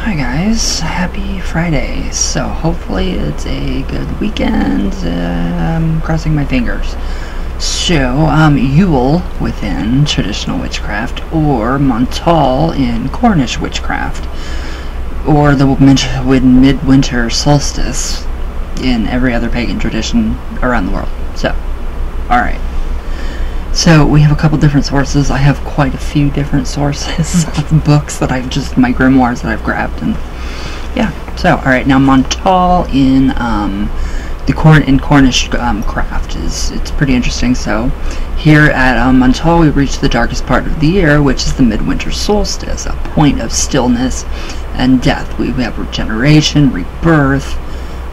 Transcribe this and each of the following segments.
Hi guys, happy Friday. So hopefully it's a good weekend. I'm crossing my fingers. So, Yule within traditional witchcraft, or Montol in Cornish witchcraft, or the midwinter solstice in every other pagan tradition around the world. So, alright. So we have a couple different sources. I have quite a few different sources of books that my grimoires that I've grabbed, and yeah. So alright, now Montol in Cornish craft it's pretty interesting. So here at Montol we reach the darkest part of the year, which is the midwinter solstice, a point of stillness and death. We have regeneration, rebirth,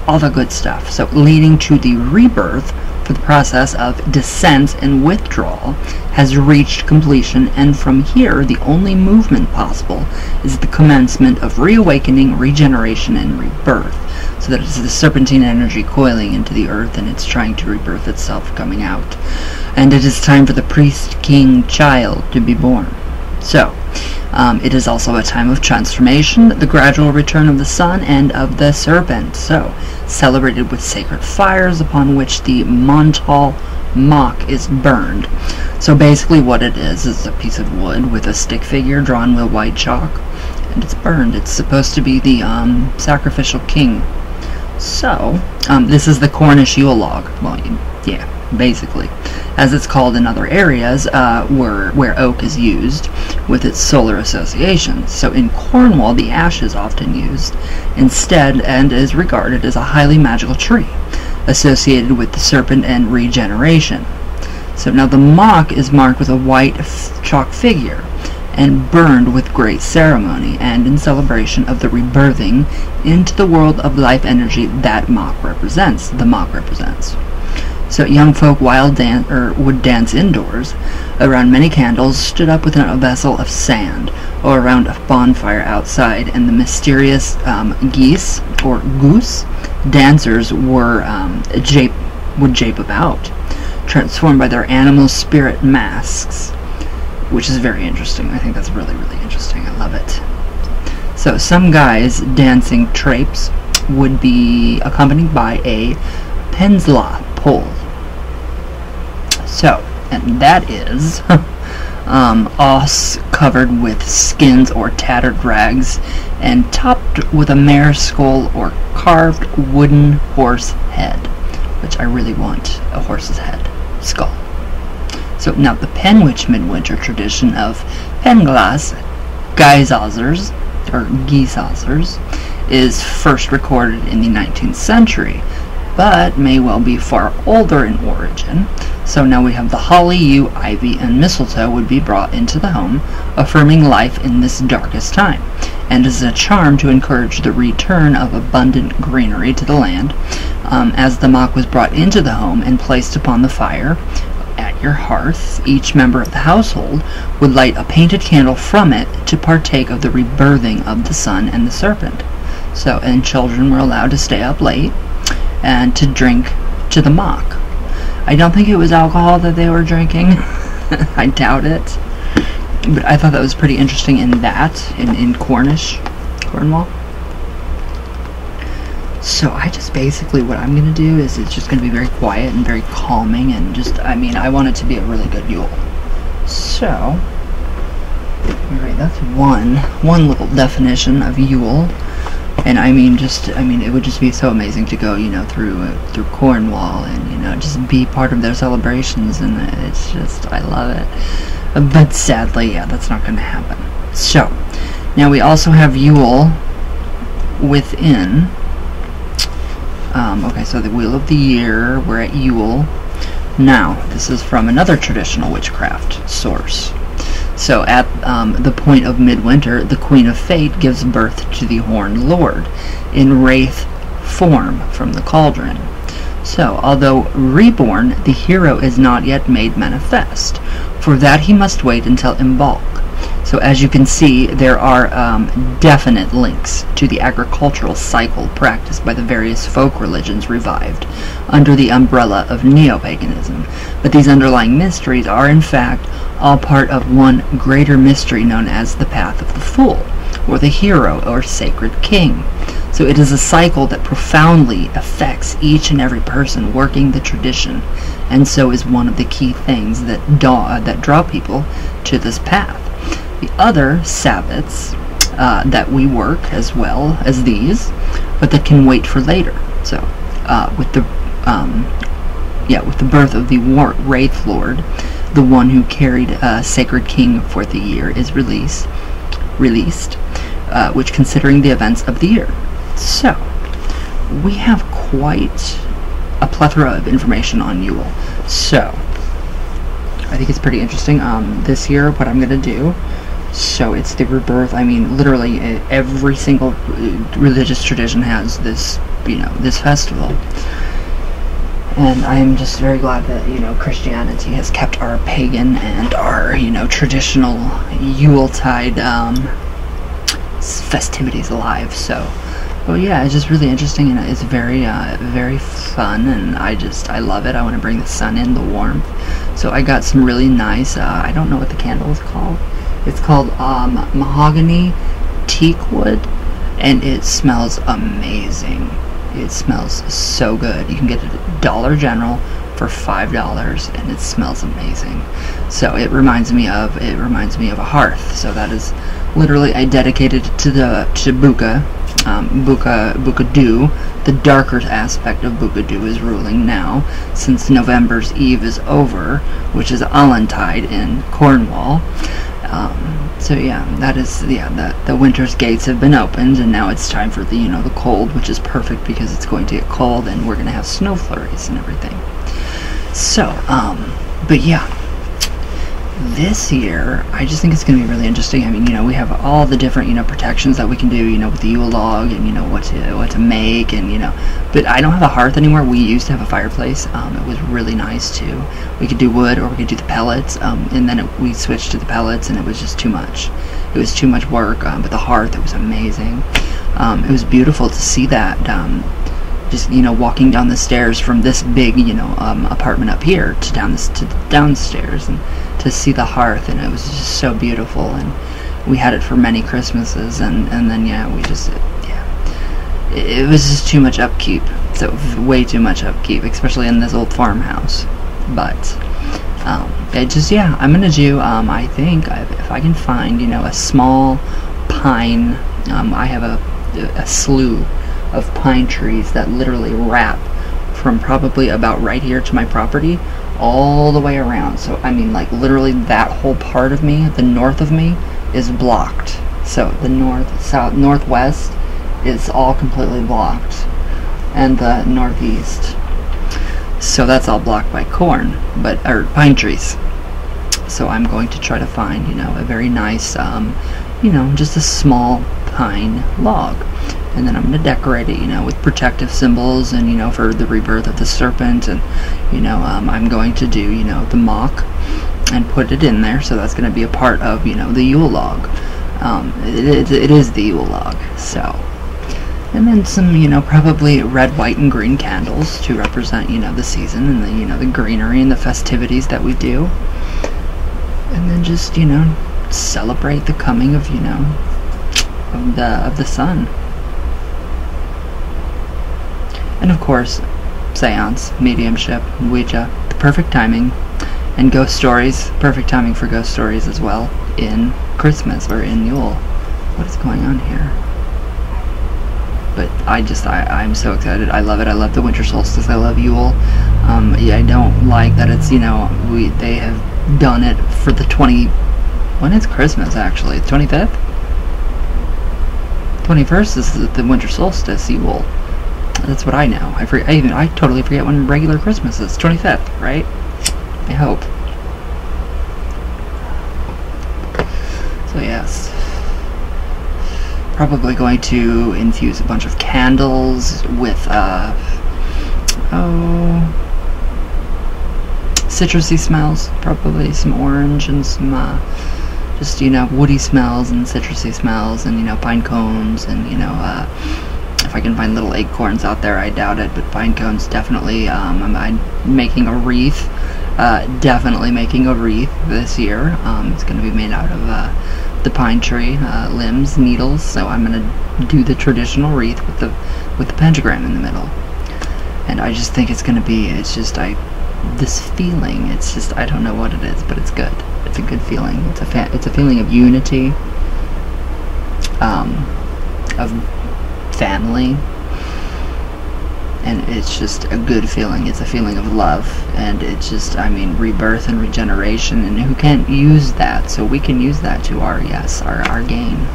all the good stuff. So leading to the rebirth for the process of descent and withdrawal has reached completion, and from here the only movement possible is the commencement of reawakening, regeneration, and rebirth. So that it's the serpentine energy coiling into the earth, and it's trying to rebirth itself, coming out. And it is time for the priest, king, child to be born. So it is also a time of transformation, the gradual return of the sun and of the serpent. So celebrated with sacred fires upon which the Montol mock is burned. So basically what it is a piece of wood with a stick figure drawn with white chalk, and it's burned. It's supposed to be the sacrificial king. So this is the Cornish Yule log. Well, yeah, basically, as it's called in other areas where oak is used with its solar associations. So in Cornwall, the ash is often used instead and is regarded as a highly magical tree associated with the serpent and regeneration. So now the mock is marked with a white chalk figure and burned with great ceremony and in celebration of the rebirthing into the world of life energy that the mock represents. So young folk would dance indoors around many candles, stood up within a vessel of sand, or around a bonfire outside, and the mysterious geese or goose dancers would jape about, transformed by their animal spirit masks, which is very interesting. I think that's really, really interesting. I love it. So some guys dancing trapes would be accompanied by a pensla pole. So, and that is os covered with skins or tattered rags and topped with a mare's skull or carved wooden horse head, which I really want a horse's head skull. So now the Penwitch midwinter tradition of Penglas Geisazers or Geisazers is first recorded in the 19th century, but may well be far older in origin. So now we have the holly, yew, ivy, and mistletoe would be brought into the home, affirming life in this darkest time, and is a charm to encourage the return of abundant greenery to the land. As the mock was brought into the home and placed upon the fire at your hearth, each member of the household would light a painted candle from it to partake of the rebirthing of the sun and the serpent. So, and children were allowed to stay up late and to drink to the mock. I don't think it was alcohol that they were drinking. I doubt it. But I thought that was pretty interesting in Cornwall. So I just basically, what I'm going to do is it's just going to be very quiet and very calming, and just, I want it to be a really good Yule. So, alright, that's one little definition of Yule. And it would just be so amazing to go, through Cornwall and, just be part of their celebrations, and it's just, I love it. But sadly, yeah, that's not going to happen. So, now we also have Yule within, okay, so the Wheel of the Year, we're at Yule. Now, this is from another traditional witchcraft source. So at the point of midwinter, the Queen of Fate gives birth to the Horned Lord in wraith form from the cauldron. So, although reborn, the hero is not yet made manifest. For that he must wait until Imbolc. So as you can see, there are definite links to the agricultural cycle practiced by the various folk religions revived under the umbrella of neo-paganism. But these underlying mysteries are in fact all part of one greater mystery known as the Path of the Fool, or the hero or sacred king. So it is a cycle that profoundly affects each and every person working the tradition, and so is one of the key things that draw people to this path. The other Sabbats that we work as well as these, but that can wait for later. So with the birth of the Wraith Lord, the one who carried Sacred King for the year, is released, which considering the events of the year. So we have quite a plethora of information on Yule. So I think it's pretty interesting. This year, what I'm going to do, so it's the rebirth. I mean, literally every single religious tradition has this, this festival. And I'm just very glad that, Christianity has kept our pagan and our, traditional Yuletide festivities alive. So, but yeah, it's just really interesting, and it's very, very fun, and I love it. I want to bring the sun in, the warmth. So I got some really nice, I don't know what the candle is called. It's called mahogany teak wood, and it smells amazing. It smells so good. You can get it at Dollar General for $5, and it smells amazing. So it reminds me of a hearth. So that is literally, I dedicated it to Buka. Bukadu. The darker aspect of Bukadu is ruling now, since November's Eve is over, which is Allantide in Cornwall. So yeah, that is, the winter's gates have been opened, and now it's time for the, the cold, which is perfect because it's going to get cold and we're going to have snow flurries and everything. So, but yeah, this year, I just think it's going to be really interesting. I mean, we have all the different, protections that we can do, with the Yule log, and, what to make, and, but I don't have a hearth anymore. We used to have a fireplace. It was really nice, too. We could do wood, or we could do the pellets, and then we switched to the pellets, and it was just too much. It was too much work, but the hearth, it was amazing. It was beautiful to see that, just, walking down the stairs from this big, apartment up here to downstairs, and to see the hearth, and it was just so beautiful. And we had it for many Christmases, and then it was just too much upkeep. So way too much upkeep, especially in this old farmhouse. But I'm gonna do, I think if I can find, a small pine, I have a slew of pine trees that literally wrap from probably about right here to my property all the way around. So I mean, like, literally that whole part of me, the north of me, is blocked. So the north, south, northwest is all completely blocked, and the northeast, so that's all blocked by or pine trees. So I'm going to try to find, a very nice, just a small pine log, and then I'm going to decorate it, with protective symbols, and, for the rebirth of the serpent, and, I'm going to do, the mock, and put it in there, so that's going to be a part of, the Yule log. It is the Yule log, so. And then some, probably red, white, and green candles to represent, the season, and the, the greenery and the festivities that we do. And then just, celebrate the coming of, of the sun. And of course, seance, mediumship, Ouija, the perfect timing, and ghost stories, perfect timing for ghost stories as well, in Christmas or in Yule. What is going on here? But I'm so excited. I love it. I love the winter solstice. I love Yule. Yeah, I don't like that it's, they have done it for the when is Christmas, actually? 25th? 21st is the winter solstice, Yule. That's what I know. I totally forget when regular Christmas is. 25th, right? I hope. So yes. Probably going to infuse a bunch of candles with, citrusy smells. Probably some orange and some, just, woody smells and citrusy smells, and, pine cones, and, if I can find little acorns out there, I doubt it, but pine cones, definitely. I'm making a wreath, definitely making a wreath this year. It's going to be made out of the pine tree limbs, needles. So I'm gonna do the traditional wreath with the pentagram in the middle. And I just think it's gonna be. It's just this feeling. It's just I don't know what it is, but it's good. It's a good feeling. It's a feeling of unity, of family. And it's just a good feeling. It's a feeling of love, and it's just, I mean, rebirth and regeneration, and who can't use that? So we can use that to our gain.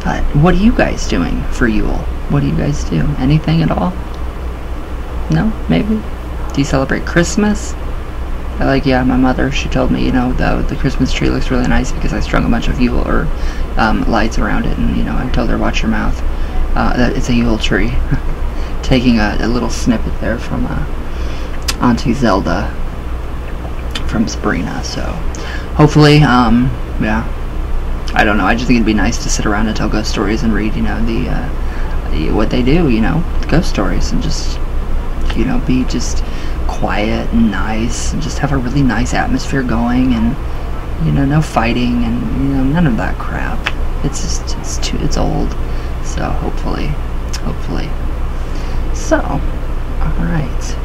But what are you guys doing for Yule? What do you guys do? Anything at all? No? Maybe? Do you celebrate Christmas? Yeah, my mother, she told me, you know, the Christmas tree looks really nice because I strung a bunch of Yule or lights around it, and, you know, I told her, watch your mouth. That it's a Yule tree. Taking a little snippet there from Auntie Zelda from Sabrina. So hopefully, yeah, I don't know. I just think it'd be nice to sit around and tell ghost stories and read, you know, what they do, you know, ghost stories, and just, you know, be just quiet and nice, and just have a really nice atmosphere going, and, you know, no fighting, and, you know, none of that crap. It's just it's old. So hopefully. So, alright,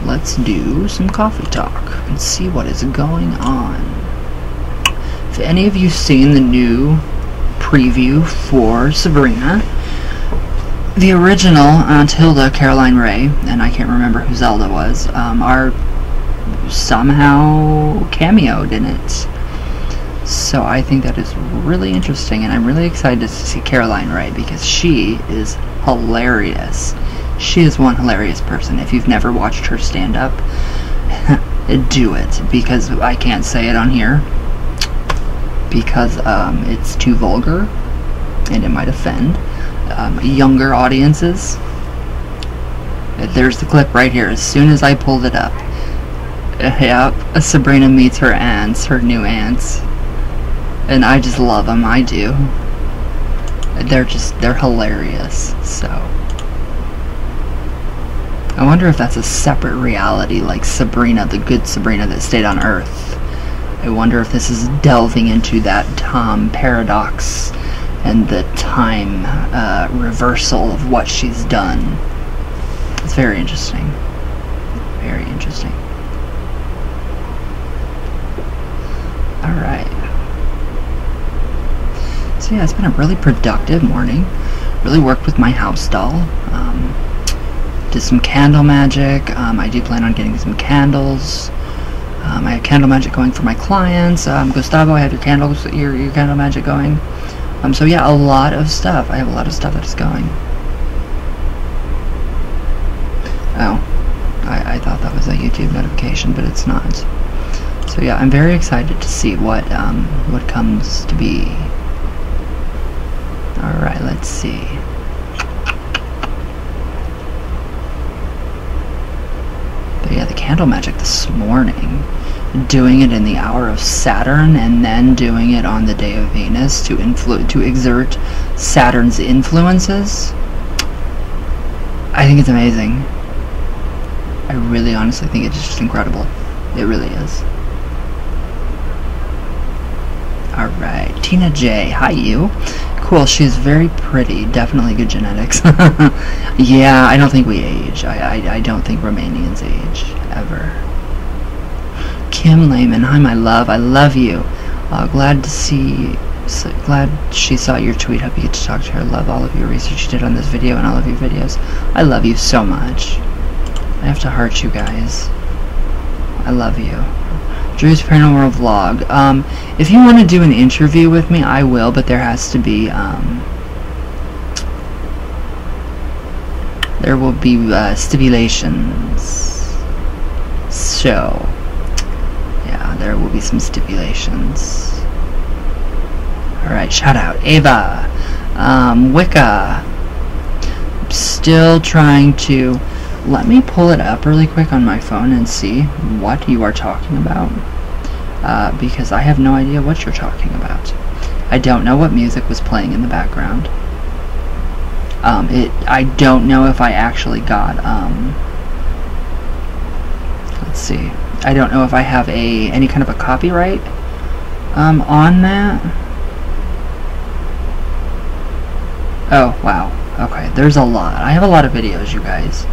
let's do some coffee talk and see what is going on. If any of you seen the new preview for Sabrina, the original Aunt Hilda, Caroline Ray, and I can't remember who Zelda was, are somehow cameoed in it. So I think that is really interesting, and I'm really excited to see Caroline Ray because she is hilarious. She is one hilarious person. If you've never watched her stand up, do it, because I can't say it on here because it's too vulgar and it might offend younger audiences. There's the clip right here. As soon as I pulled it up, yep, Sabrina meets her aunts, her new aunts. And I just love them, I do. They're hilarious, so. I wonder if that's a separate reality, like Sabrina, the good Sabrina that stayed on Earth. I wonder if this is delving into that paradox and the time reversal of what she's done. It's very interesting. Very interesting. Alright. So yeah, it's been a really productive morning. Really worked with my house doll. Did some candle magic. I do plan on getting some candles. I have candle magic going for my clients. Gustavo, I have your candles, your candle magic going. So yeah, a lot of stuff. I have a lot of stuff that is going. Oh, I thought that was a YouTube notification, but it's not. So yeah, I'm very excited to see what comes to be. Alright, let's see. But yeah, the candle magic this morning, doing it in the hour of Saturn and then doing it on the day of Venus to exert Saturn's influences. I think it's amazing. I really honestly think it's just incredible. It really is. Alright, Tina J. Hi, you. Cool, she's very pretty. Definitely good genetics. Yeah, I don't think we age. I don't think Romanians age, ever. Kim Lehman. Hi, my love. I love you. Glad she saw your tweet. Hope you get to talk to her. Love all of your research you did on this video and all of your videos. I love you so much. I have to heart you guys. I love you. Drew's Paranormal Vlog. If you want to do an interview with me, I will, but there has to be, there will be, stipulations. So, yeah, there will be some stipulations. Alright, shout out. Ava. Wicca. Still trying to... Let me pull it up really quick on my phone and see what you are talking about. Because I have no idea what you're talking about. I don't know what music was playing in the background. I don't know if I actually got, let's see. I don't know if I have any kind of a copyright On that... Oh, wow. Okay, there's a lot. I have a lot of videos, you guys.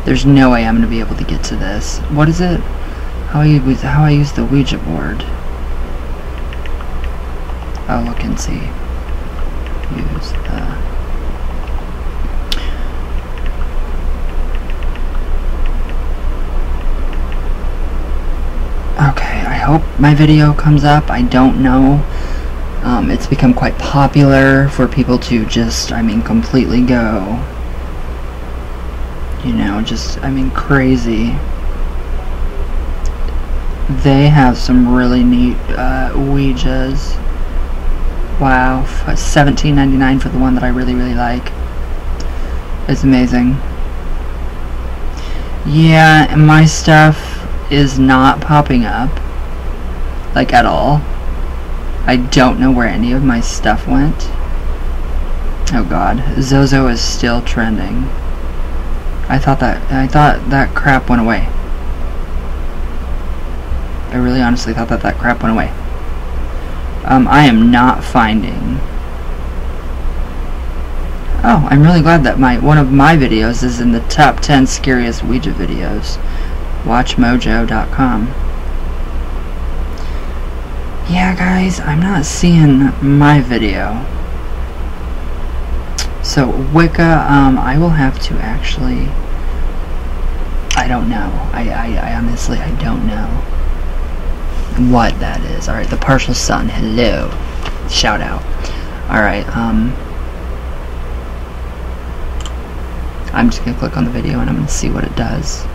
There's no way I'm going to be able to get to this. What is it? How I use the Ouija board. I'll look and see. Use the... Okay, I hope my video comes up. I don't know. It's become quite popular for people to just, I mean, completely go, you know, just, I mean, crazy. They have some really neat Ouijas. Wow, $17.99 for the one that I really, really like. It's amazing. Yeah, my stuff is not popping up, like, at all. I don't know where any of my stuff went. Oh god, Zozo is still trending. I thought that crap went away. I really honestly thought that crap went away. I am not finding... Oh, I'm really glad that one of my videos is in the top 10 scariest Ouija videos. WatchMojo.com. Yeah, guys, I'm not seeing my video. So, Wicca, I will have to actually... I don't know. I honestly, I don't know what that is. Alright, the partial sun. Hello. Shout out. Alright, I'm just gonna click on the video and I'm gonna see what it does.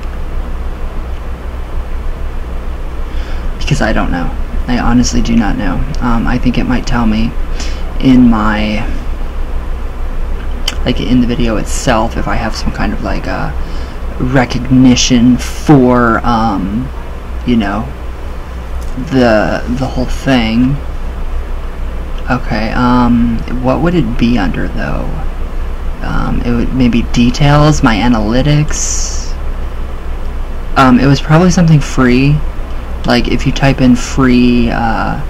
Because I don't know. I honestly do not know. I think it might tell me in my, like, in the video itself, if I have some kind of, like, recognition for, you know, the whole thing. Okay, what would it be under, though? It would maybe details, my analytics. It was probably something free. Like, if you type in free dark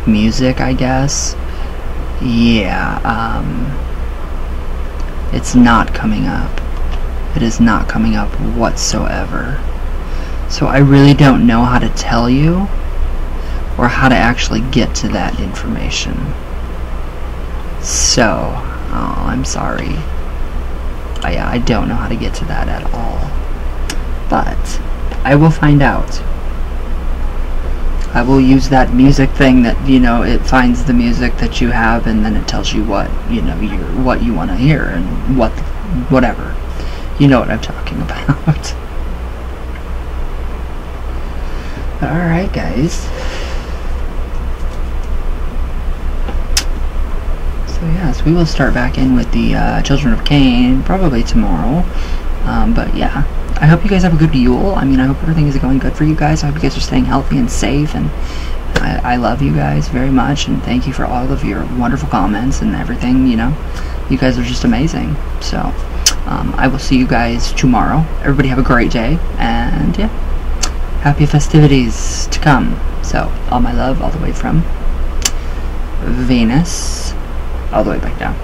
music, I guess. Yeah, it's not coming up. It is not coming up whatsoever. So I really don't know how to tell you, or how to actually get to that information. So, oh, I'm sorry. I don't know how to get to that at all. But I will find out. I will use that music thing that, you know, it finds the music that you have, and then it tells you what, you know, what you want to hear, and whatever. You know what I'm talking about. Alright, guys. So yes, we will start back in with the Children of Cain probably tomorrow. But yeah, I hope you guys have a good Yule. I mean, I hope everything is going good for you guys. I hope you guys are staying healthy and safe, and I love you guys very much, and thank you for all of your wonderful comments and everything. You know, you guys are just amazing. So I will see you guys tomorrow. Everybody have a great day, and yeah, happy festivities to come. So all my love, all the way from Venus, all the way back down.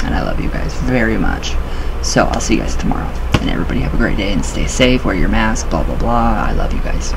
And I love you guys very much. So I'll see you guys tomorrow. And everybody have a great day and stay safe, wear your mask, blah blah blah. I love you guys.